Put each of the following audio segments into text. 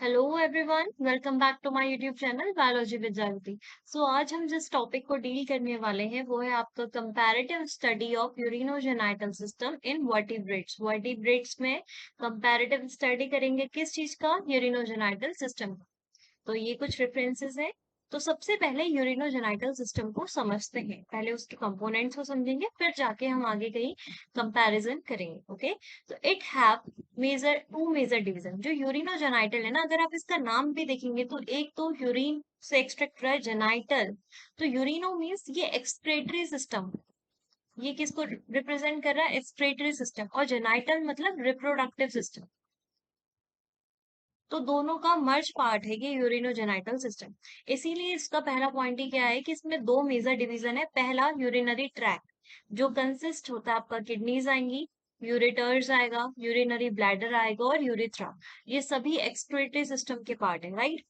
Hello everyone, welcome back to my YouTube channel biology with Jagriti. आज हम जिस topic को डील करने वाले हैं वो है आपका comparative study of urinogenital system in vertebrates. Vertebrates में कंपैरेटिव स्टडी करेंगे किस चीज का? यूरिनोजेनाइटल सिस्टम का। तो ये कुछ रेफरेंसेस है। तो सबसे पहले यूरिनोजेनाइटल सिस्टम को समझते हैं, पहले उसके कंपोनेंट्स को समझेंगे, फिर जाके हम आगे कहीं कंपैरिजन करेंगे। ओके, तो इट हैव मेजर डिवीजन। जो यूरिनोजेनाइटल है ना, अगर आप इसका नाम भी देखेंगे तो एक तो यूरिन से एक्सट्रैक्ट हो रहा है, जेनाइटल तो यूरिनो मीन्स ये एक्सक्रेटरी सिस्टम। ये किसको रिप्रेजेंट कर रहा है? Excretory system. और जेनाइटल मतलब रिप्रोडक्टिव सिस्टम। तो दोनों का मर्ज पार्ट है ये यूरिनोजेनाइटल सिस्टम। इसीलिए इसका पहला पॉइंट ही क्या है कि इसमें दो मेजर डिवीजन है। पहला यूरिनरी ट्रैक्ट, जो कंसिस्ट होता है आपका किडनीज आएंगी, यूरेटर्स आएगा, यूरिनरी ब्लैडर आएगा और यूरिथ्रा। ये सभी एक्सक्रीटरी सिस्टम के पार्ट है, राइट।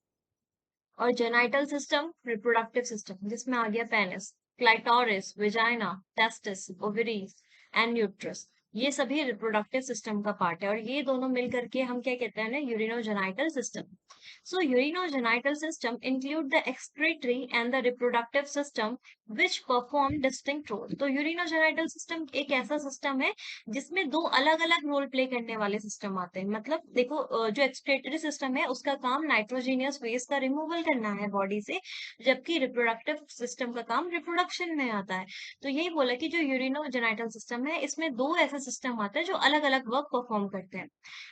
और जेनाइटल सिस्टम रिप्रोडक्टिव सिस्टम, जिसमें आ गया penis, clitoris, vagina, testis, ovaries and uterus. ये सभी रिप्रोडक्टिव सिस्टम का पार्ट है और ये दोनों मिलकर के हम क्या कहते हैं ना, urinogenital system. So urinogenital system include the excretory and the reproductive system which perform distinct role. तो यूरिनोजेनाइटल सिस्टम एक ऐसा सिस्टम है जिसमें दो अलग अलग रोल प्ले करने वाले सिस्टम आते हैं। मतलब देखो, जो एक्सक्रीटरी सिस्टम है उसका काम नाइट्रोजीनियस वेस्ट का रिमूवल करना है बॉडी से, जबकि रिप्रोडक्टिव सिस्टम का काम रिप्रोडक्शन में आता है। तो यही बोला कि जो यूरिनोजेनाइटल सिस्टम है इसमें दो ऐसे सिस्टम आते हैं जो अलग अलग वर्क परफॉर्म करते हैं।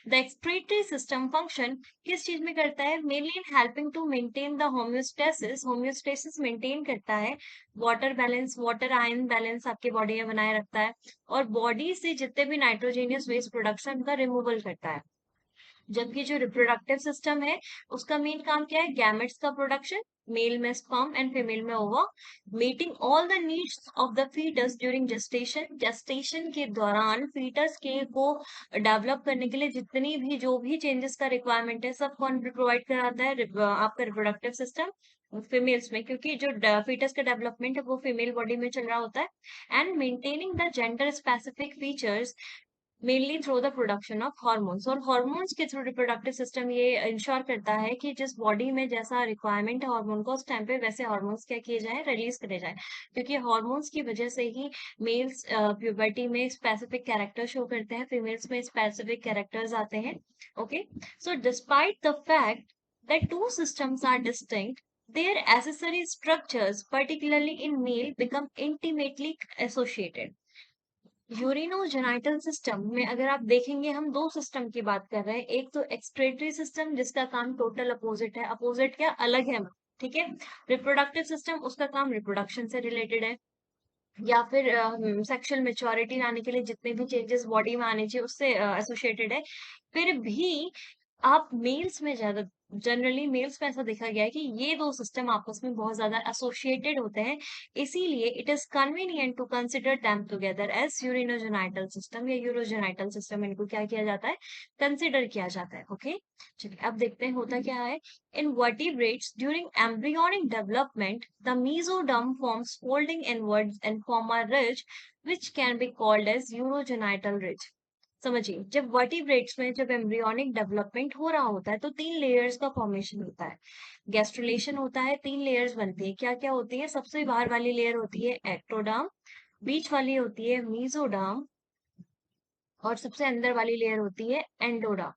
द एक्सक्रीटरी सिस्टम फंक्शन किस चीज में करता है? Mainly in helping to maintain the homeostasis. Homeostasis maintain करता है, water balance, water ion balance आपके बॉडी में बनाए रखता है, और बॉडी से जितने भी नाइट्रोजेनियस वेस्ट प्रोडक्शन का रिमूवल करता है। जबकि जो रिप्रोडक्टिव सिस्टम है उसका मेन काम क्या है? गैमेट्स का प्रोडक्शन, मेल में स्पर्म एंड फीमेल में ova, meeting all the needs of the fetus during gestation. Gestation के दौरान फीटस के को डेवलप करने के लिए जितनी भी जो भी चेंजेस का रिक्वायरमेंट है सब कौन प्रोवाइड कराता है? आपका रिप्रोडक्टिव सिस्टम फीमेल्स में, क्योंकि जो फीटस का डेवलपमेंट है वो फीमेल बॉडी में चल रहा होता है। And maintaining the gender specific features mainly through the production of hormones. और हॉर्मोन्स के थ्रू रिप्रोडक्टिव सिस्टम ये इंश्योर करता है कि जिस बॉडी में जैसा रिक्वायरमेंट है हार्मोन का, उस टाइम पे वैसे हॉर्मोन्स क्या किए जाए? रिलीज करे जाए। क्योंकि हॉर्मोन्स की वजह से ही मेल्स प्यूबर्टी में स्पेसिफिक कैरेक्टर शो करते हैं, फीमेल्स में स्पेसिफिक कैरेक्टर्स आते हैं। Okay, so despite the fact that two systems are distinct, their accessory structures, particularly in male, become intimately associated. Urinogenital system में अगर आप देखेंगे, हम दो सिस्टम की बात कर रहे हैं। एक तो एक्सक्रेटरी सिस्टम जिसका काम टोटल अपोजिट है, अपोजिट क्या अलग है, ठीक है। रिप्रोडक्टिव सिस्टम उसका काम रिप्रोडक्शन से रिलेटेड है, या फिर सेक्सुअल मेच्योरिटी लाने के लिए जितने भी चेंजेस बॉडी में आने चाहिए उससे एसोसिएटेड है। फिर भी आप मेल्स में ज्यादा, जनरली मेल्स में ऐसा देखा गया है कि ये दो सिस्टम आपस में बहुत ज्यादा एसोसिएटेड होते हैं। इसीलिए it is convenient to consider them together as urinogenital system या यूरोजेनाइटल सिस्टम। इनको क्या किया जाता है? कंसिडर किया जाता है। ओके, चलिए अब देखते हैं होता क्या है। In vertebrates, during embryonic development, the mesoderm forms folding inwards and form a ridge, which can be called as urogenital ridge. समझिए, जब वर्टिब्रेट्स में जब एम्ब्रियोनिक डेवलपमेंट हो रहा होता है तो तीन लेयर्स का फॉर्मेशन होता है। गैस्ट्रुलेशन होता है, तीन लेयर्स बनती है। क्या क्या होती है? सबसे बाहर वाली लेयर होती है एक्टोडर्म, बीच वाली होती है मीजोडर्म, और सबसे अंदर वाली लेयर होती है एंडोडर्म।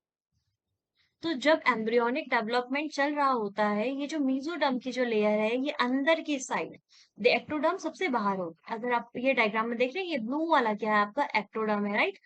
तो जब एम्ब्रियोनिक डेवलपमेंट चल रहा होता है, ये जो मीजोडर्म की जो लेयर है ये अंदर की साइड, द एक्टोडर्म सबसे बाहर होता है। अगर आप ये डायग्राम में देख रहे हैं, ये ब्लू वाला क्या है? आपका एक्टोडर्म है, राइट।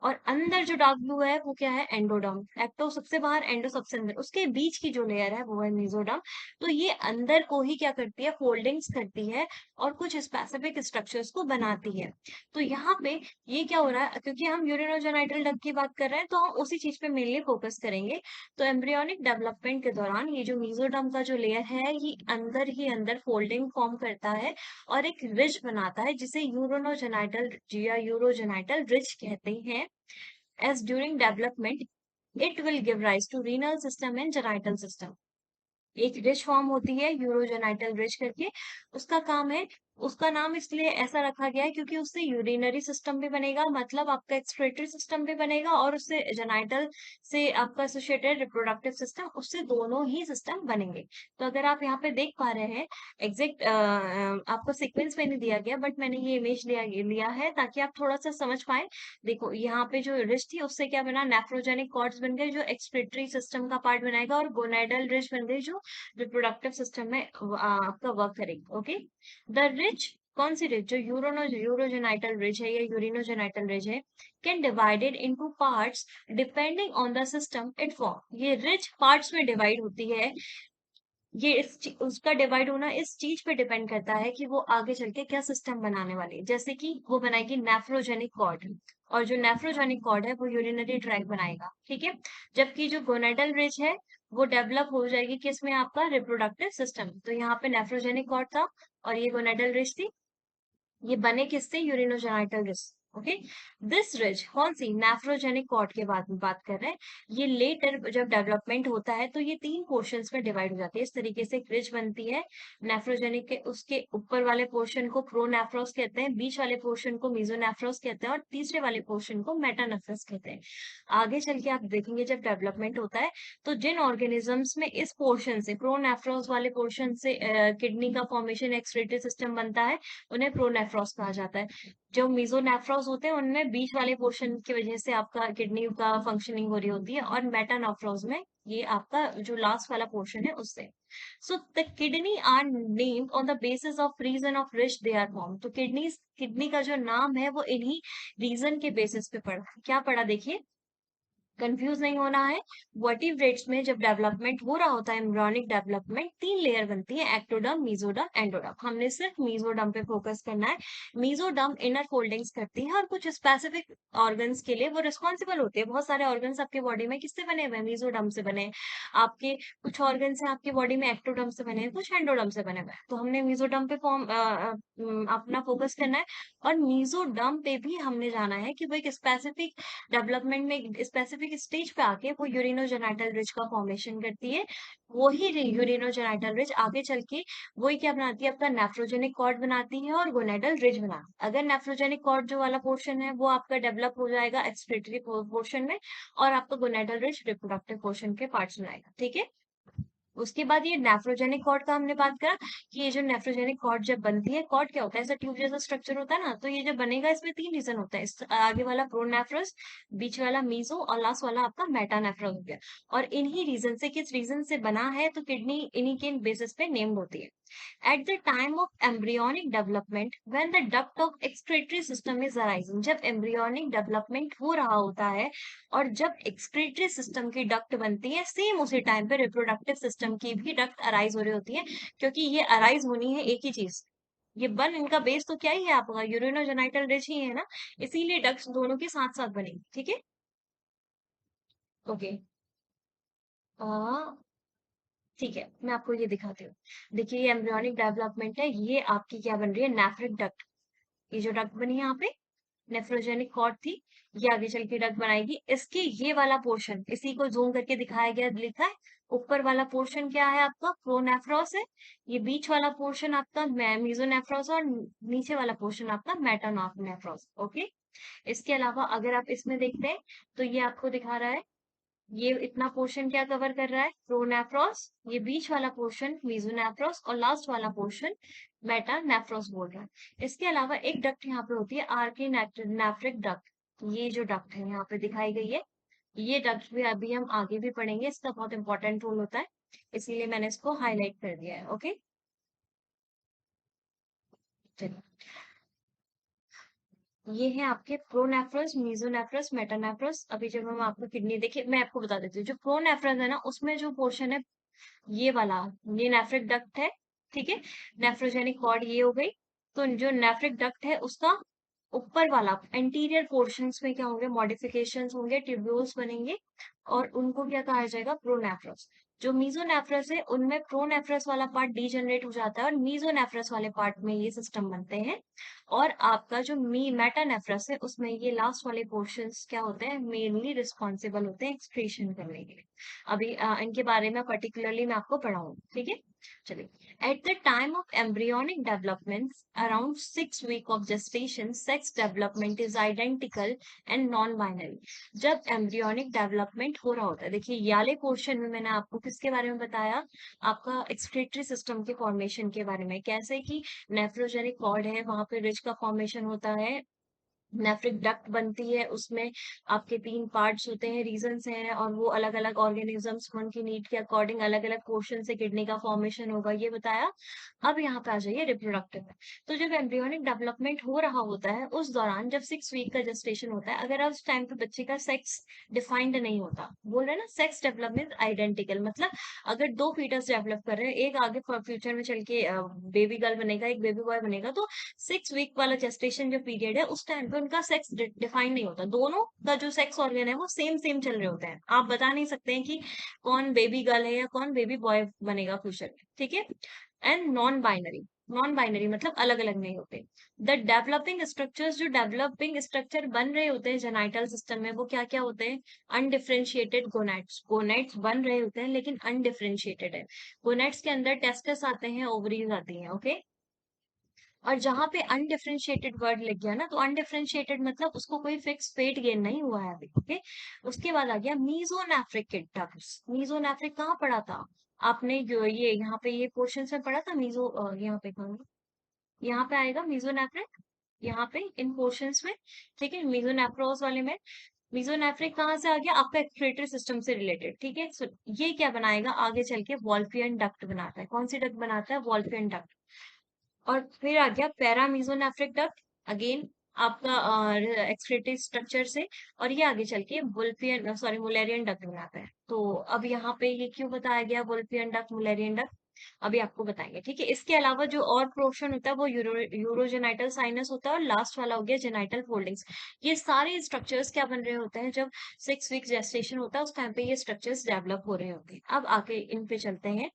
और अंदर जो डार्क ब्लू है वो क्या है? एंडोडर्म। एक्टो सबसे बाहर, एंडो सबसे अंदर, उसके बीच की जो लेयर है वो है मीजोडर्म। तो ये अंदर को ही क्या करती है? फोल्डिंग्स करती है और कुछ स्पेसिफिक स्ट्रक्चर्स को बनाती है। तो यहाँ पे ये क्या हो रहा है, क्योंकि हम यूरिनोजेनाइटल डक्ट की बात कर रहे हैं तो हम उसी चीज पे मेनली फोकस करेंगे। तो एम्ब्रियोनिक डेवलपमेंट के दौरान ये जो मीजोडर्म का जो लेयर है ये अंदर ही अंदर फोल्डिंग फॉर्म करता है और एक रिज बनाता है, जिसे यूरोनोजेनाइटल या यूरोजेनाइटल रिज कहते हैं। As during development it will give rise to renal system and genital system. एक रिज फॉर्म होती है यूरोजेनाइटल रिज करके, उसका काम है उसका नाम इसलिए ऐसा रखा गया है क्योंकि उससे यूरिनरी सिस्टम भी बनेगा, मतलब आपका एक्सक्रीटरी सिस्टम भी बनेगा, और उससे जेनाइटल से आपका एसोसिएटेड रिप्रोडक्टिव सिस्टम, उससे दोनों ही सिस्टम बनेंगे। तो अगर आप यहाँ पे देख पा रहे हैं, एग्जैक्ट आपको सीक्वेंस में नहीं दिया गया, बट मैंने ये इमेज लिया है ताकि आप थोड़ा सा समझ पाए। देखो यहाँ पे जो रिज थी उससे क्या बना, नेफ्रोजेनिक कॉर्ड्स बन गए जो एक्सक्रीटरी सिस्टम का पार्ट बनाएगा, और गोनाडल रिज बन गई जो रिप्रोडक्टिव सिस्टम में आपका वर्क करेगी। ओके, द रिज, कौन सी रिज, जो यूरोजेनाइटल रिज है या यूरिनोजेनाइटल रिज है, can divided into parts depending on the system it form. ये रिज पार्ट्स में डिवाइड होती है, ये उसका डिवाइड होना इस चीज पे डिपेंड करता है कि वो आगे चल के क्या सिस्टम बनाने वाली है। जैसे कि वो बनाएगी नेफ्रोजेनिक कॉर्ड, और जो नेफ्रोजेनिक कॉर्ड है वो यूरिनरी ट्रैक बनाएगा, ठीक है। जबकि जो गोनेडल रिज है वो डेवलप हो जाएगी किसमें, आपका रिप्रोडक्टिव सिस्टम। तो यहाँ पे नेफ्रोजेनिक कॉर्ड था और ये गोनेडल रिज थी, ये बने किससे, urinogenital ridge. Okay, this ridge कौन सी, नेफ्रोजेनिक कॉर्ड के बाद में बात कर रहे हैं। ये लेटर जब डेवलपमेंट होता है तो ये 3 पोर्शंस में डिवाइड हो जाती है। इस तरीके से एक रिज बनती है नेफ्रोजेनिक के, उसके ऊपर वाले पोर्शन को प्रोनेफ्रॉस कहते हैं, बीच वाले पोर्शन को मेसोनेफ्रॉस कहते हैं, और तीसरे वाले पोर्शन को मेटानेफ्रॉस कहते हैं। आगे चल के आप देखेंगे जब डेवलपमेंट होता है तो जिन ऑर्गेनिजम्स में इस पोर्शन से, प्रोनेफ्रॉस वाले पोर्शन से किडनी का फॉर्मेशन, एक्सक्रीटरी सिस्टम बनता है, उन्हें प्रोनेफ्रॉस कहा जाता है। जो मीजोनेफ्रॉस होते हैं उनमें बीच वाले पोर्शन की वजह से आपका किडनी का फंक्शनिंग हो रही होती है, और मेटानेफ्रॉस में ये आपका जो लास्ट वाला पोर्शन है उससे। So the kidney are named on the basis of region of which they are form. तो किडनी का जो नाम है वो इन्हीं रीजन के बेसिस पे पड़ा। क्या पड़ा देखिए, कंफ्यूज नहीं होना है। वर्टिब्रेट्स में जब डेवलपमेंट हो रहा होता है, एम्ब्रियोनिक डेवलपमेंट, 3 लेयर बनती है, एक्टोडर्म, मेसोडर्म, एंडोडर्म। हमने सिर्फ मेसोडर्म पे फोकस करना है। मेसोडर्म इनर फोल्डिंग्स करती है और कुछ स्पेसिफिक ऑर्गन्स के लिए वो रिस्पॉन्सिबल होती है। बहुत सारे ऑर्गन्स आपके बॉडी में किससे बने हुए हैं, मेसोडर्म से बने हैं। आपके कुछ ऑर्गन्स हैं आपकी बॉडी में एक्टोडर्म से बने हैं, कुछ एंडोडर्म से बने हुए हैं। तो हमने मेसोडर्म पे अपना फोकस करना है, और मेसोडर्म पे भी हमने जाना है कि वो एक स्पेसिफिक डेवलपमेंट में स्पेसिफिक स्टेज पे आके वो यूरिनोजेनाइटल रिज का फॉर्मेशन करती है। वही यूरिनोजेनाइटल रिज आगे चल के वही क्या बनाती है, आपका नेफ्रोजेनिक कॉर्ड बनाती है और गोनेडल रिज बनाती है। अगर नेफ्रोजेनिक कॉर्ड जो वाला पोर्शन है वो आपका डेवलप हो जाएगा एक्सक्रीटरी पोर्शन में, और आपका गोनेडल रिज रिप्रोडक्टिव पोर्शन के पार्ट्स बनाएगा, ठीक है। उसके बाद ये नेफ्रोजेनिक कॉर्ड का हमने बात करा कि ये जो नेफ्रोजेनिक कॉर्ड जब बनती है, कॉर्ड क्या होता है, ऐसा ट्यूब जैसा स्ट्रक्चर होता है ना, तो ये जब बनेगा इसमें 3 रीजन होता है। इस आगे वाला प्रोनेफ्रस, बीच वाला मीजो, और लास्ट वाला आपका मेटानेफ्रस हो गया। और इन्हीं रीजन से, किस रीजन से बना है, तो किडनी इन्हीं के बेसिस पे नेम्ड होती है। At the time of embryonic development, when the duct of excretory system is arising, जब embryonic development हो रहा होता है और जब excretory system की duct बनती है, सेम उसी टाइम पे reproductive system की भी duct arise हो रही होती है, क्योंकि ये arise होनी है एक ही चीज। ये बन, इनका बेस तो क्या ही है आपका, यूरिनोजेनाइटल रिज ही है ना, इसीलिए डक्ट्स दोनों के साथ साथ बनेंगे, ठीक है। ओके, ठीक है, मैं आपको ये दिखाती हूँ। देखिए ये एम्ब्रियोनिक डेवलपमेंट है, ये आपकी क्या बन रही है, नेफ्रिक डक्ट। ये जो डक्ट बनी है यहाँ पे, नेफ्रोजेनिक कॉर्ड थी, ये आगे चल के डक्ट बनाएगी। इसके ये वाला पोर्शन, इसी को जूम करके दिखाया गया, लिखा है ऊपर वाला पोर्शन क्या है आपका, प्रोनेफ्रॉस है। ये बीच वाला पोर्शन आपका मेसोनेफ्रॉस, और नीचे वाला पोर्शन आपका मेटानेफ्रॉस। ओके, इसके अलावा अगर आप इसमें देखते हैं तो ये आपको दिखा रहा है, ये इतना पोर्शन क्या कवर कर रहा है, प्रोनेफ्रॉस, ये बीच वाला पोर्शन मेसोनेफ्रॉस, और लास्ट वाला पोर्शन मेटानेफ्रॉस बोल रहा है। इसके अलावा एक डक्ट यहाँ पे होती है, आर्की नेफ्रिक डक्ट। ये जो डक्ट है यहाँ पे दिखाई गई है, ये डक्ट भी अभी हम आगे भी पढ़ेंगे, इसका बहुत इंपॉर्टेंट रोल होता है, इसीलिए मैंने इसको हाईलाइट कर दिया है। ओके, चलिए, ये है आपके प्रोनेफ्रस, मेसोनेफ्रस, मेटानेफ्रस। अभी जब हम आपको किडनी, देखिए मैं आपको बता देती हूँ, जो प्रोनेफ्रस है ना, उसमें जो पोर्शन है ये वाला, ये नेफ्रिक डक्ट है, ठीक है। नेफ्रोजेनिक कॉर्ड ये हो गई। तो जो नेफ्रिक डक्ट है उसका ऊपर वाला एंटीरियर पोर्शंस में क्या होंगे, मॉडिफिकेशंस होंगे, ट्यूब्यूल्स बनेंगे, और उनको क्या कहा जाएगा, प्रोनेफ्रॉस। जो मीजोनेफ्रस है उनमें प्रोनेफ्रस वाला पार्ट डीजनरेट हो जाता है और मीजोनेफ्रस वाले पार्ट में ये सिस्टम बनते हैं। और आपका जो मेटानेफ्रस है उसमें ये लास्ट वाले पोर्शंस क्या होते हैं, मेनली रिस्पॉन्सिबल होते हैं एक्सक्रीशन करने के लिए। अभी इनके बारे में पर्टिकुलरली मैं आपको पढ़ाऊंगी, ठीक है। चलिए, at the time of embryonic development, around 6 week of gestation, sex development is identical and non-binary. जब एम्ब्रियोनिक डेवलपमेंट हो रहा होता है, देखिए ये वाले पोर्शन में मैंने आपको किसके बारे में बताया, आपका एक्सक्रीटरी सिस्टम के फॉर्मेशन के बारे में, कैसे कि नेफ्रोजेनिक कॉर्ड है, वहां पे रिज का फॉर्मेशन होता है, नेफ्रिक डक्ट बनती है, उसमें आपके 3 पार्ट्स होते हैं, रीजन्स हैं, और वो अलग अलग ऑर्गेनिजम्स उनकी नीड के अकॉर्डिंग अलग अलग पोर्शन से किडनी का फॉर्मेशन होगा, ये बताया। अब यहाँ पे आ जाइए रिप्रोडक्टिव में। तो जब एम्ब्रियोनिक डेवलपमेंट हो रहा होता है उस दौरान, जब 6 वीक का जेस्टेशन होता है, अगर उस टाइम पे बच्चे का सेक्स डिफाइंड नहीं होता, बोल रहे हैं ना सेक्स डेवलपमेंट आइडेंटिकल, मतलब अगर 2 फीटस डेवलप कर रहे हैं, एक आगे फ्यूचर में चल के बेबी गर्ल बनेगा, एक बेबी बॉय बनेगा, तो 6 वीक वाला जेस्टेशन जो पीरियड है उस टाइम पे उनका सेक्स डिफाइन नहीं होता, दोनों का जो सेक्स ऑर्गन है वो सेम सेम चल रहे होते हैं। आप बता नहीं सकते हैं कि कौन बेबी गर्ल है या कौन बेबी बॉय बनेगा फ्यूचर में, ठीक है। And non binary, non binary मतलब अलग अलग नहीं होते। द डेवलपिंग स्ट्रक्चर्स, जो डेवलपिंग स्ट्रक्चर बन रहे होते हैं जेनाइटल सिस्टम में, वो क्या क्या होते हैं, अनडिफरेंशिएटेड गोनाइट्स, गोनाइट्स बन रहे होते हैं लेकिन अनडिफरेंशिएटेड है। गोनाइट्स के अंदर टेस्टिस आते हैं, ओवरीज आती हैं, ओके। और जहां पे अनडिफरेंशिएटेड वर्ड लग गया ना, तो अनडिफरेंशिएटेड मतलब उसको कोई फिक्स वेट गेन नहीं हुआ है अभी, ओके। उसके बाद आ गया मीजोनेफ्रिक किडनेप्स। मीजोनेफ्रिक कहाँ पढ़ा था आपने, ये यहाँ पे ये पोर्शन में पढ़ा था मीजो, यहाँ पे कहाँ, यहाँ पे आएगा मीजोनेफ्रिक, यहाँ पे इन पोर्शंस में, ठीक है, मीजोनेफ्रोस वाले में। मीजोनेफ्रिक कहाँ से आ गया, आपका एक्सक्रीटरी सिस्टम से रिलेटेड, ठीक है। सो ये क्या बनाएगा आगे चल के, वॉल्फियन डक्ट बनाता है। कौन सी डक्ट बनाता है, वॉल्फियन डक्ट। और फिर आ गया पैरामीजोनेफ्रिक डक्ट, अगेन आपका एक्सक्रीटरी स्ट्रक्चर से, और ये आगे चल के वुल्फियन, सॉरी, मुलेरियन डक्ट बनाता है। तो अब यहाँ पे ये क्यों बताया गया वुल्फियन डक्ट, मुलेरियन डक्ट, अभी आपको बताएंगे, ठीक है। इसके अलावा जो और पोर्शन होता है वो यूरोजेनाइटल साइनस होता है, और लास्ट वाला हो गया जेनाइटल फोल्डिंग्स। ये सारे स्ट्रक्चर्स क्या बन रहे होते हैं, जब 6 वीक जेस्टेशन होता है उस टाइम पे ये स्ट्रक्चर्स डेवलप हो रहे होते हैं। अब आगे इन पे चलते हैं,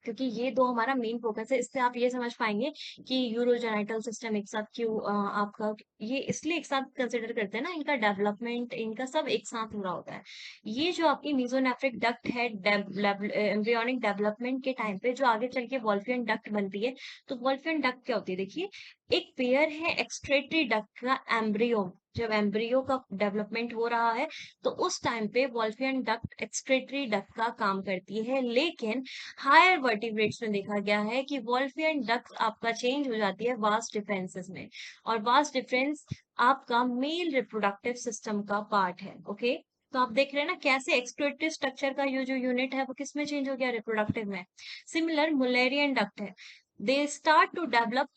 क्योंकि ये दो हमारा मेन फोकस है, इससे आप ये समझ पाएंगे कि यूरोजेनाइटल सिस्टम एक साथ क्यों आपका, ये इसलिए एक साथ कंसिडर करते हैं ना, इनका डेवलपमेंट इनका सब एक साथ हो रहा होता है। ये जो आपकी मीजोनेफ्रिक डक्ट है, एम्ब्रियोनिक डेवलपमेंट के टाइम पे जो आगे चल के वॉल्फियन डक्ट बनती है, तो वॉल्फियन डक्ट क्या होती है, देखिए एक पेयर है एक्सक्रीटरी डक्ट का, एम्ब्रियो, जब एम्ब्रियो का डेवलपमेंट हो रहा है तो उस टाइम पे वॉल्फियन डक्ट एक्सक्रीटरी डक्ट का काम करती है। लेकिन हायर वर्टिब्रेट्स में देखा गया है कि वॉल्फियन डक्ट आपका चेंज हो जाती है वास्ट डिफरेंसेस में, और वास्ट डिफरेंस आपका मेल रिप्रोडक्टिव सिस्टम का पार्ट है, ओके। तो आप देख रहे हैं ना कैसे एक्सक्रीटरी स्ट्रक्चर का ये जो यूनिट है वो किस में चेंज हो गया, रिप्रोडक्टिव में। सिमिलर मुलेरियन डक्ट है, दे स्टार्ट टू डेवलप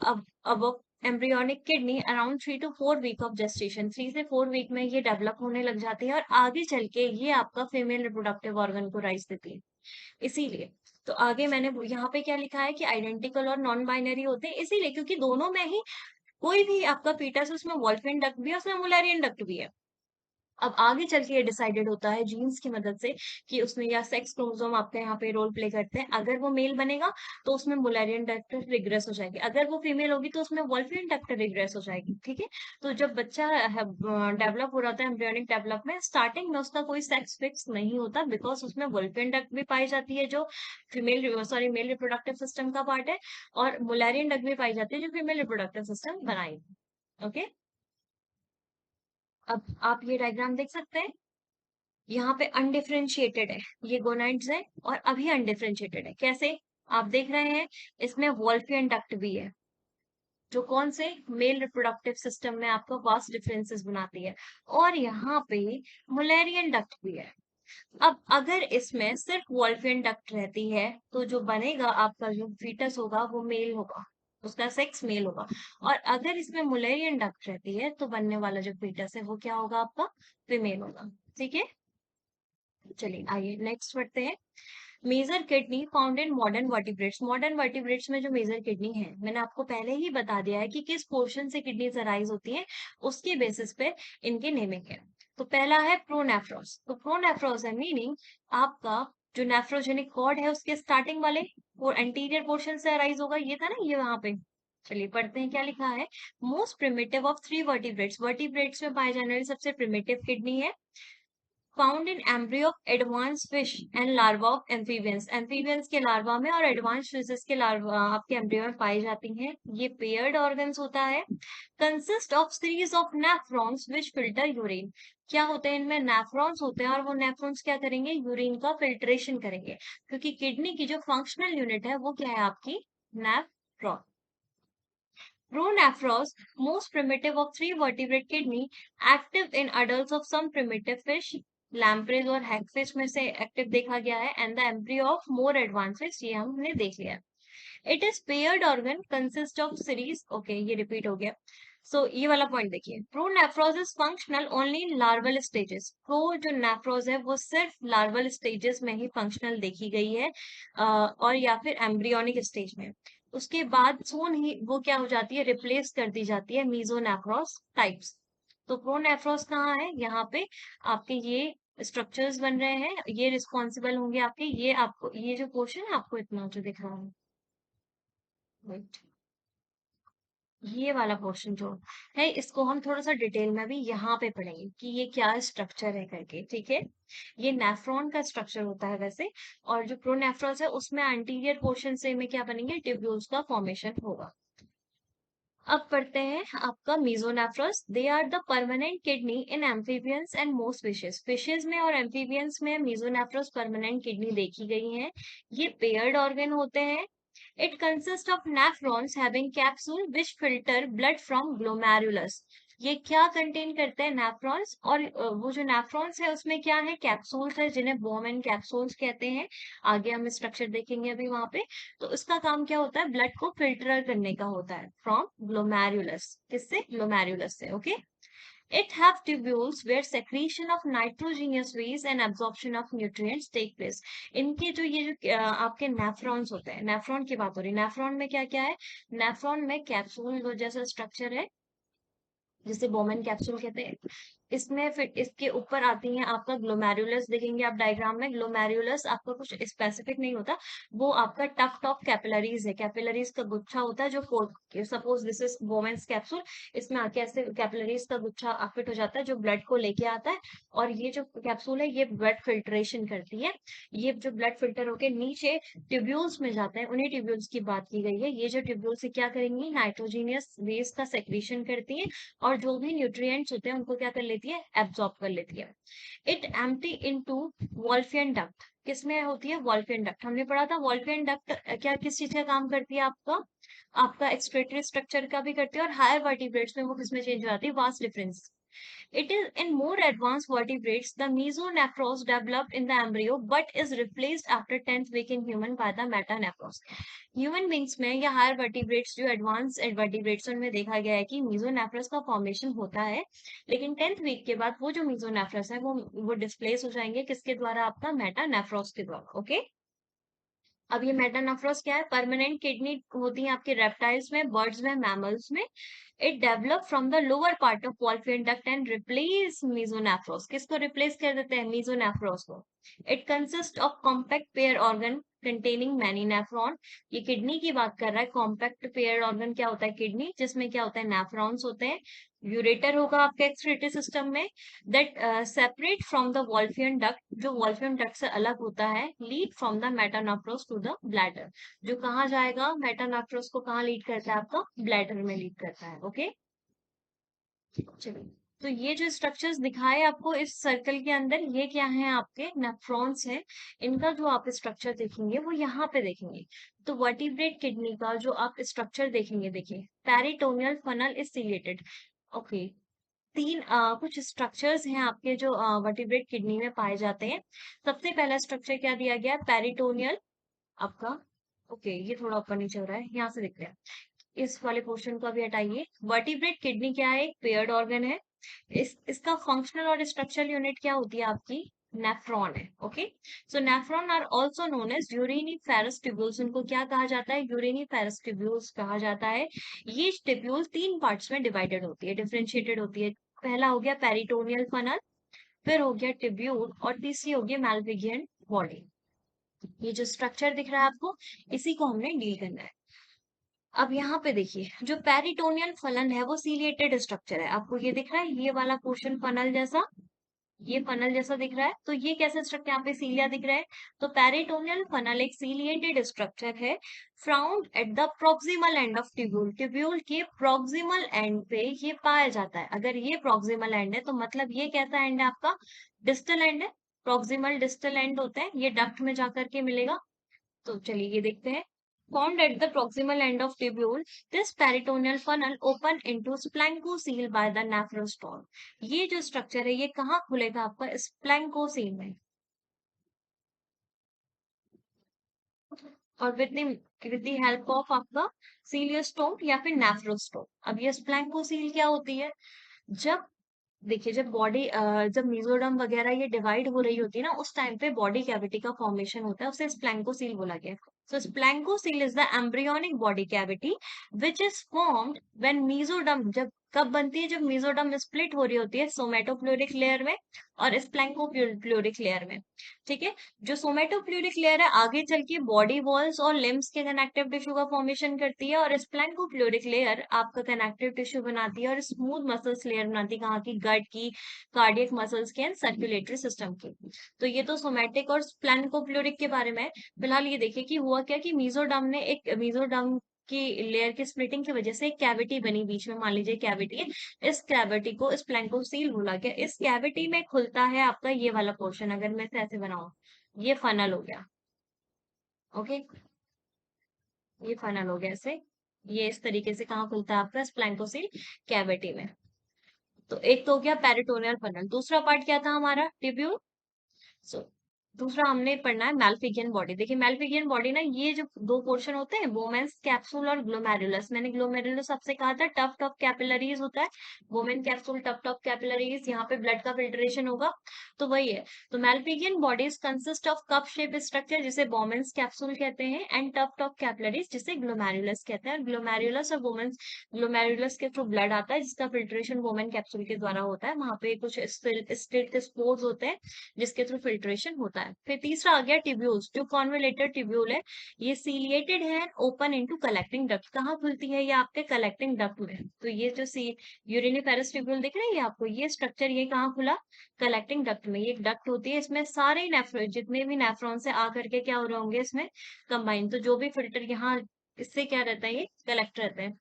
अब embryonic kidney around 3 to 4 week of gestation, 3 से 4 वीक में ये डेवलप होने लग जाती है, और आगे चल के ये आपका फीमेल रिप्रोडक्टिव ऑर्गन को राइज देती है। इसीलिए तो आगे मैंने यहाँ पे क्या लिखा है कि आइडेंटिकल और नॉन बाइनरी होते हैं, इसीलिए क्योंकि दोनों में ही कोई भी आपका फीटस, उसमें वॉल्फियन डक्ट भी है, उसमें मुलेरियन डक्ट भी है। अब आगे चल के ये डिसाइडेड होता है जीन्स की मदद से कि उसमें या सेक्स क्रोमोसोम आपके यहाँ पे रोल प्ले करते हैं, अगर वो मेल बनेगा तो उसमें मुलेरियन डक्ट रिग्रेस हो जाएगी, अगर वो फीमेल होगी तो उसमें वॉल्फियन डक्ट रिग्रेस हो जाएगी, ठीक है। तो जब बच्चा डेवलप हो रहा था एम्ब्रियोनिक डेवलपमेंट, स्टार्टिंग में उसका कोई सेक्स फिक्स नहीं होता, बिकॉज उसमें वॉल्फियन डक्ट भी पाई जाती है जो female, sorry, male reproductive system का पार्ट है, और मुलेरियन डक्ट भी पाई जाती है जो फीमेल रिप्रोडक्टिव सिस्टम बनाएगी, ओके। अब आप ये डायग्राम देख सकते हैं, यहाँ पे अनडिफरेंशिएटेड है, ये गोनाइड्स है, और अभी अनडिफरेंशिएटेड है, कैसे आप देख रहे हैं, इसमें वॉल्फियन डक्ट भी है, जो कौन से मेल रिप्रोडक्टिव सिस्टम में आपका वास्ट डिफरेंसेस बनाती है, और यहाँ पे मुलेरियन डक्ट भी है। अब अगर इसमें सिर्फ वॉल्फियन डक्ट रहती है तो जो बनेगा आपका जो फीटस होगा वो मेल होगा, उसका सेक्स मेल होगा, और अगर इसमें मुलेरियन डक्ट रहती है तो बनने वाला जो फीटस है वो क्या होगा, आपका फीमेल होगा, ठीक है। चलिए आइए नेक्स्ट बढ़ते हैं। Major kidney found in modern vertebrates, modern vertebrates में जो मेजर किडनी है, मैंने आपको पहले ही बता दिया है कि किस पोर्शन से किडनीज अराइज होती है, उसके बेसिस पे इनके नेमिंग है। तो पहला है प्रोनेफ्रॉस। तो प्रोनेफ्रॉस है मीनिंग आपका जो नेफ्रोजेनिक कॉर्ड है उसके स्टार्टिंग वाले वो एंटीरियर पोर्शन से अराइज होगा, ये था ना ये वहां पे। चलिए पढ़ते हैं क्या लिखा है। Most primitive of three vertebrates, vertebrates में पाए जाने वाली सबसे प्रिमिटिव किडनी है। Found in embryo of advance fish and larva of amphibians, amphibians के लार्वा में और एडवांस फिशेस के लार्वा आपके एम्ब्रियो में पाई जाती हैं। ये पेयर्ड ऑर्गन्स होता है। Consist of series of nephrons which filter urine, क्या होते हैं इनमें नेफ्रॉन्स होते हैं और वो नेफ्रॉन्स क्या करेंगे, यूरिन का फिल्ट्रेशन करेंगे, क्योंकि किडनी की जो फंक्शनल यूनिट है वो क्या है आपकी nephron. Pronephros, most primitive of three vertebrate kidney, active in adults of some primitive fish, lampreys और hagfish में से एक्टिव देखा गया है, and the embryo of more advanced fish, ये हमने देख लिया। It is paired organ, consist of series, okay ये रिपीट हो गया। So ये वाला पॉइंट देखिए, pronephros is functional only in larval stages. Pro जो नेफ्रॉस है वो सिर्फ लार्वल स्टेजेस में ही फंक्शनल देखी गई है और या फिर एम्ब्रियोनिक स्टेज में। उसके बाद सोन ही वो क्या हो जाती है, रिप्लेस कर दी जाती है मीजोनेफ्रॉस टाइप्स। तो प्रोनेफ्रॉस कहाँ है, यहाँ पे आपके ये स्ट्रक्चर्स बन रहे हैं, ये रिस्पॉन्सिबल होंगे आपके, ये आपको ये जो पोर्शन है आपको इतना जो दिख रहा है, राइट, ये वाला पोर्शन जो है इसको हम थोड़ा सा डिटेल में भी यहाँ पे पढ़ेंगे कि ये क्या स्ट्रक्चर है करके, ठीक है। ये नेफ्रॉन का स्ट्रक्चर होता है वैसे, और जो प्रोनेफ्रॉस है उसमें एंटीरियर पोर्शन से में क्या बनेंगे, ट्यूब्यूल्स का फॉर्मेशन होगा। अब पढ़ते हैं आपका mesonephros. They are the permanent kidney in amphibians and most fishes, fishes में और एम्फीबियंस में मीजोनेफ्रॉस परमानेंट किडनी देखी गई है। ये पेयर्ड ऑर्गन होते हैं। It consists of nephrons having capsule which filter blood from glomerulus. ये क्या कंटेन करते हैं, नेफ्रॉन्स, और वो जो नेफ्रॉन्स है उसमें क्या है, कैप्सूल्स है जिन्हें बोमेन कैप्सूल्स कहते हैं। आगे हम स्ट्रक्चर देखेंगे अभी वहां पे। तो इसका काम क्या होता है, ब्लड को फिल्टर करने का होता है फ्रॉम ग्लोमेरुलस, किससे, ग्लोमेरुलस से, okay. It have tubules where secretion of nitrogenous waste and absorption of nutrients take place. इनके जो ये जो आपके नेफ्रॉन्स होते हैं, नेफ्रॉन की बात हो रही है, नेफ्रॉन में क्या क्या है, नेफ्रॉन में कैप्सूल जैसा स्ट्रक्चर है जिसे बोमेन कैप्सूल कहते हैं। इसमें फिर इसके ऊपर आती हैं आपका ग्लोमेरुलस, देखेंगे आप डायग्राम में, ग्लोमेरुलस आपका कुछ स्पेसिफिक नहीं होता, वो आपका टफ्ट ऑफ कैपिलरीज है, कैपिलरीज का गुच्छा होता है जो suppose this is women's capsule, इसमें आके ऐसे कैपिलरीज का गुच्छा फिट हो जाता है जो ब्लड को लेके आता है, और ये जो कैप्सूल है ये ब्लड फिल्ट्रेशन करती है। ये जो ब्लड फिल्टर होके नीचे ट्यूब्यूल्स में जाते हैं, उन्हीं ट्यूब्यूल्स की बात की गई है। ये जो ट्यूब्यूल्स क्या करेंगी, नाइट्रोजीनियस वेस्ट का सेक्रेशन करती है और जो भी न्यूट्रिएंट्स होते हैं उनको क्या कर लेती है, एब्जॉर्ब कर लेती है। It empty into Wolffian duct, किसमें होती है, वॉल्फियन डक्ट, हमने पढ़ा था वॉल्फियन डक्ट क्या किस चीज का काम करती है, आपका आपका एक्सक्रीटरी स्ट्रक्चर का भी करती है, और हायर वर्टिब्रेट्स में वो किसमें चेंज हो जाती है, vast difference. It is in more advanced vertebrates, the mesonephros developed in the embryo but is replaced after 10th week in human by the metanephros. Human beings में या हायर वर्टिब्रेट्स जो advance vertebrates उनमें देखा गया है कि मीजोनेफ्रस का formation होता है, लेकिन 10th वीक के बाद वो जो मीजोनेफ्रस है वो डिस्प्लेस हो जाएंगे, किसके द्वारा, आपका मेटानेफ्रॉस के द्वारा, ओके। अब ये मेटानेफ्रॉस क्या है, परमानेंट किडनी होती है आपके रेप्टाइल्स में, बर्ड्स में, मैमल्स में। It develop from the lower part of Wolffian duct and replace mesonephros, किसको रिप्लेस कर देते हैं, मीजोनेफ्रॉस को। It consist of compact pair organ containing many nephron, ये किडनी की बात कर रहा है। कॉम्पैक्ट पेयर ऑर्गन क्या होता है, किडनी, जिसमें क्या होता है, नेफ्रॉन्स होते हैं। यूरेटर होगा आपके एक्सक्रीटरी सिस्टम में, that separate from the Wolffian duct, जो वॉल्फियन डक्ट से अलग होता है, lead from the metanephros to the bladder, जो कहाँ जाएगा, मेटानेफ्रॉस को कहाँ लीड करता है, आपका ब्लैडर में लीड करता है, ओके। चलिए, तो ये जो स्ट्रक्चर्स दिखाए आपको इस सर्कल के अंदर, ये क्या है, आपके नेफ्रॉन्स हैं। इनका जो आप स्ट्रक्चर देखेंगे वो यहाँ पे देखेंगे। तो वर्टिब्रेट किडनी का जो आप स्ट्रक्चर देखेंगे, देखिए peritoneal funnel is chelated, okay. तीन कुछ स्ट्रक्चर्स हैं आपके जो वर्टिब्रेट किडनी में पाए जाते हैं। सबसे पहला स्ट्रक्चर क्या दिया गया है, पेरिटोनियल आपका, ओके ये थोड़ा ऊपर नीचे हो रहा है, यहाँ से दिख रहा है, इस वाले पोर्शन को भी हटाइए। वर्टिब्रेट किडनी क्या है, एक पेयर्ड ऑर्गन है। इसका फंक्शनल और स्ट्रक्चरल यूनिट क्या होती है, आपकी नेफ्रॉन है, okay. So nephron are also known as uriniferous tubules, उनको क्या कहा जाता है, यूरिनिफेरस ट्यूब्यूल्स कहा जाता है। ये ट्यूब्यूल तीन पार्ट्स में डिवाइडेड होती है, डिफरेंशिएटेड होती है। पहला हो गया पेरिटोनियल फनल, फिर हो गया टिब्यूल और तीसरी हो गया मैल्पिगियन बॉडी। ये जो स्ट्रक्चर दिख रहा है आपको, इसी को हमने डील करना है। अब यहाँ पे देखिए, जो पेरिटोनियल फलन है वो सीलिएटेड स्ट्रक्चर है। आपको ये दिख रहा है, ये वाला पोर्शन फनल जैसा, ये फनल जैसा दिख रहा है। तो ये कैसा स्ट्रक्चर, यहाँ पे सीलिया दिख रहा है। तो पेरिटोनियल फनल एक सीलिएटेड स्ट्रक्चर है, found at the proximal end of tubule. Tubule के प्रोक्सिमल एंड पे ये पाया जाता है। अगर ये प्रोक्सिमल एंड है तो मतलब ये कैसा एंड है आपका, डिस्टल एंड है। प्रोक्सिमल डिस्टल एंड होता है, ये डक्ट में जाकर के मिलेगा। तो चलिए ये देखते हैं। Formed at the proximal end of tubule, this peritoneal funnel open into splancocele by the nephrostomes। ये जो स्ट्रक्चर है ये कहाँ खुलेगा आपका, स्प्लैंकोसील में, और विद द हेल्प ऑफ आपका सीलियोस्टोम या फिर नेफ्रोस्टोम। अब ये स्प्लैंकोसील क्या होती है, जब देखिए, जब बॉडी जब मेसोडर्म वगैरह ये डिवाइड हो रही होती है ना, उस टाइम पे बॉडी कैविटी का फॉर्मेशन होता है, उसे स्प्लैंकोसील बोला गया है। So splanchnocoel is the embryonic body cavity which is formed when mesoderm, जब कब बनती है, जब मेसोडर्म स्प्लिट हो रही होती है सोमेटोफ्लोरिक लेयर में और स्प्लैंकोफ्लोरिक लेयर में। ठीक है, जो सोमेटोफ्लोरिक लेयर है आगे चल के बॉडी वॉल्स और लिम्स के कनेक्टिव टिश्यू का फॉर्मेशन करती है, और स्प्लैंकोफ्लोरिक लेयर आपका कनेक्टिव टिश्यू बनाती है और स्मूथ मसल्स लेयर बनाती है, कहाँ की, गट की, कार्डियक मसल्स के एंड सर्कुलेटरी सिस्टम की। तो ये तो सोमैटिक और स्प्लैंकोफ्लोरिक के बारे में है। फिलहाल ये देखिए कि हुआ क्या, कि मेसोडर्म की लेयर की स्प्लिटिंग की वजह से एक कैविटी बनी बीच में, मान लीजिए कैविटी है। इस कैविटी को स्प्लैंकोसील बोला गया। इस कैविटी में खुलता है आपका ये वाला पोर्शन, अगर मैं इसे ऐसे बनाऊं, ये फनल हो गया। ओके, ये फनल हो गया ऐसे, ये इस तरीके से कहाँ खुलता है आपका, स्प्लैंकोसील कैविटी में। तो एक तो हो गया पेरिटोनियल फनल। दूसरा पार्ट क्या था हमारा, टिब्यूल। सो दूसरा हमने पढ़ना है मैल्पिगियन बॉडी। देखिए मैल्पिगियन बॉडी ना, ये जो दो पोर्शन होते हैं, वोमेन्स कैप्सूल और ग्लोमेरुलस। मैंने ग्लोमेरुलस आपसे कहा था टफ्ट ऑफ कैपिलरीज होता है, Bowman capsule tuft of capillaries, यहाँ पे ब्लड का फिल्ट्रेशन होगा, तो वही है। तो Malpighian bodies consist of cup shape structure जिसे वोमेन्स कैप्सूल कहते हैं, एंड टफ्ट ऑफ कैपिलरीज जिसे ग्लोमेरुलस कहते हैं। ग्लोमेरुलस और वोमेन्स, ग्लोमेरुलस के थ्रू ब्लड आता है जिसका फिल्ट्रेशन वोमेन कैप्सूल के द्वारा होता है, वहां पे कुछ स्टिल्ट के स्पोर्स होते हैं जिसके थ्रू फिल्ट्रेशन होता है। फिर तीसरा आ गया टिब्यूल्स, जो कॉन्वोलेटेड टिब्यूल है, ये सीलिएटेड है, ओपन इनटू कलेक्टिंग डक्ट। कहाँ खुलती है ये, आपके कलेक्टिंग डक्ट में। तो ये जो सी यूरिनिफेरस टिब्यूल दिख रही है आपको, ये स्ट्रक्चर ये कहाँ खुला, कलेक्टिंग डक्ट में। ये एक डक्ट होती है, इसमें सारे जितने भी नेफ्रॉन से आकर के क्या हो रहे होंगे इसमें कंबाइन, तो जो भी फिल्टर यहाँ इससे क्या रहता है, ये कलेक्ट रहता है।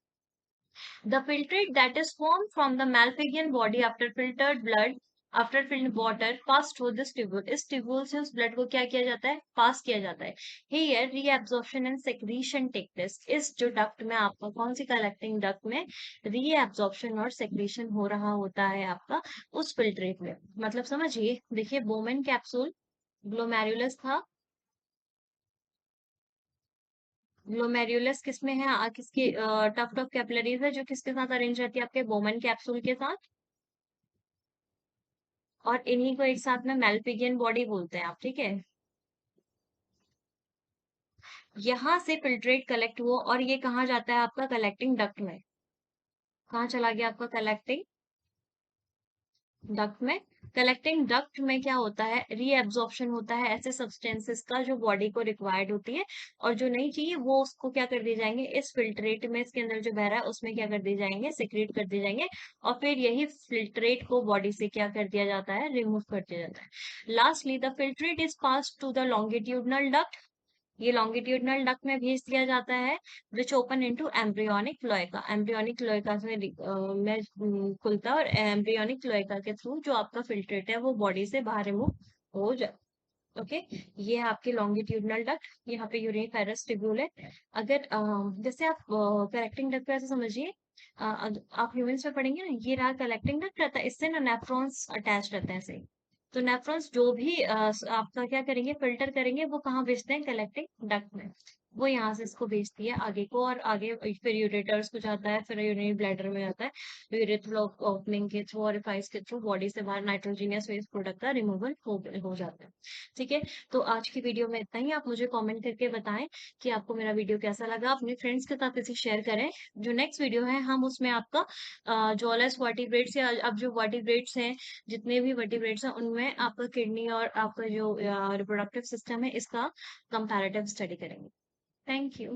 The filtrate that is formed from the Malpighian body after filtered blood, after filtered water passed through this tubule। इस ट्यूब्यूल से उस ब्लड को क्या किया जाता है, पास किया जाता है। Here reabsorption and secretion take place। इस जो डक्ट में आपका, कौन सी कलेक्टिंग डक्ट में रीएब्जॉर्प्शन और सेक्रेशन हो रहा होता है आपका उस फिल्ट्रेट में। मतलब समझिए, देखिए बोमेन कैप्सूल, ग्लोमेरुलस था, ग्लोमेरुलस किसमें है, किसके, टफ्ट ऑफ कैपिलरीज है, जो किसके साथ अरेंज रहती है, आपके बोमन कैप्सूल के साथ, और इन्हीं को एक साथ में मेल्पिगियन बॉडी बोलते हैं आप। ठीक है, यहाँ से फिल्ट्रेट कलेक्ट हुआ और ये कहाँ जाता है आपका, कलेक्टिंग डक्ट में। कहाँ चला गया आपका, कलेक्टिंग डक्ट में। कलेक्टिंग डक्ट में क्या होता है, रीएब्जॉर्प्शन होता है ऐसे सब्सटेंसेस का जो बॉडी को रिक्वायर्ड होती है, और जो नहीं चाहिए वो उसको क्या कर दिए जाएंगे, इस फिल्ट्रेट में, इसके अंदर जो बह रहा है उसमें क्या कर दिए जाएंगे, सेक्रेट कर दिए जाएंगे, और फिर यही फिल्ट्रेट को बॉडी से क्या कर दिया जाता है, रिमूव कर दिया जाता है। Lastly the filtrate is pass to the longitudinal duct. ये लॉन्गिट्यूडनल डक्ट में भेज दिया जाता है, which open into embryonic cloaca. Embryonic cloaca से खुलता है, और एम्ब्रियोनिक क्लोएका के थ्रू जो आपका फिल्ट्रेट है वो बॉडी से बाहर रिमूव हो जाए। ओके, ये है आपकी लॉन्गिट्यूडनल डक्ट, यहाँ पे यूरिनिफेरस ट्यूब्यूल है। अगर जैसे आप कलेक्टिंग डक्ट को ऐसे समझिए, आप ह्यूमंस में पढ़ेंगे ना, ये रहा कलेक्टिंग डक्ट रहता है, इससे ना नेफ्रॉन्स अटैच रहते हैं ऐसे। तो नेफ्रॉन्स जो भी आपका क्या करेंगे, फिल्टर करेंगे, वो कहाँ भेजते हैं, कलेक्टिंग डक्ट में। वो यहाँ से इसको भेजती है आगे को, और आगे फिर यूरेटर्स को जाता है, फिर यूरिनरी ब्लैडर में जाता है, यूरेथ्रो ओपनिंग के थ्रू और रिफाइस के थ्रू बॉडी से बाहर नाइट्रोजीनियस वेस्ट प्रोडक्ट का रिमूवल हो जाता है। ठीक है, तो आज की वीडियो में इतना ही। आप मुझे कमेंट करके बताएं कि आपको मेरा वीडियो कैसा लगा, अपने फ्रेंड्स के साथ इसे शेयर करें। जो नेक्स्ट वीडियो है हम उसमें आपका जॉलेस वर्टिब्रेट्स या अब जो वर्टिब्रेट्स हैं, जितने भी वर्टिब्रेट्स हैं उनमें आपका किडनी और आपका जो रिप्रोडक्टिव सिस्टम है इसका कंपैरेटिव स्टडी करेंगे। Thank you.